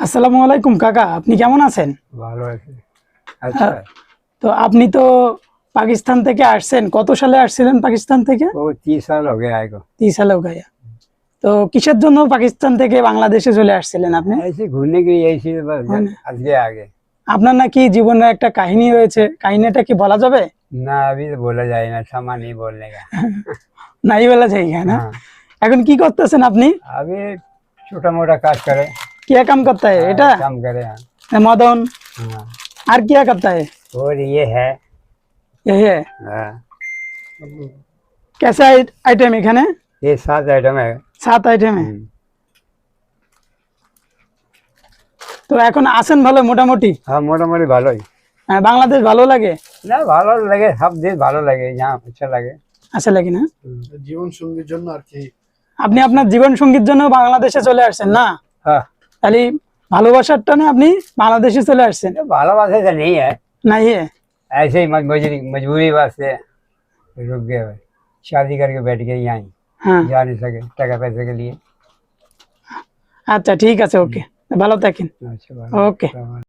আসসালামু আলাইকুম কাকা, আপনি কেমন আছেন? ভালো আছে। আচ্ছা, তো আপনি তো পাকিস্তান থেকে আসছেন, কত সালে আসছিলেন পাকিস্তান থেকে? वो 30 साल हो गया आए को। 30 সালে গায়া। তো কিসের জন্য পাকিস্তান থেকে বাংলাদেশে চলে আসছিলেন আপনি? ऐसे घूमने के लिए ऐसे बस মানে आज के आगे। আপনার নাকি জীবনে একটা কাহিনী রয়েছে, কাহিনীটা কি বলা যাবে? ना अभी तो बोला जाए ना, क्षमा नहीं बोलने का। নাই বলা যায় না। हाँ, এখন কি করতেছেন আপনি? अभी छोटा मोटा काज करे। কি কাম করতে হয় এটা? काम करे। हाँ, মদন हाँ। আর কি করতে হয়? और ये है। ये है हाँ, कैसा आइटम এখানে? ये 7 आइटम है। 7 आइटम है। हम्म। তো এখন আছেন ভালো মোটামুটি? हाँ, मोटामोटी ভালোই। বাংলাদেশ ভালো লাগে? না ভালো লাগে, সব দেশ ভালো লাগে, यहाँ अच्छा লাগে। আচ্ছা লাগে না? জীবন সঙ্গীর জন্য আর কি। আপনি আপনার জীবন সঙ্গীর জন্য বাংলাদেশে চলে আসছেন না? हाँ, তাহলে ভালোবাসার টানে আপনি বাংলাদেশে চলে আসছেন? ভালোবাসা तो नहीं है, नहीं है। ऐसे ही मजबूरी वास्ते रुक गए भाई। शादी करके बैठ गए यहाँ ही, হ্যাঁ जा नहीं सके टका पैसे के लिए। আচ্ছা ঠিক আছে, ওকে, ভালো থাকেন। अच्छा, ओके। बाय।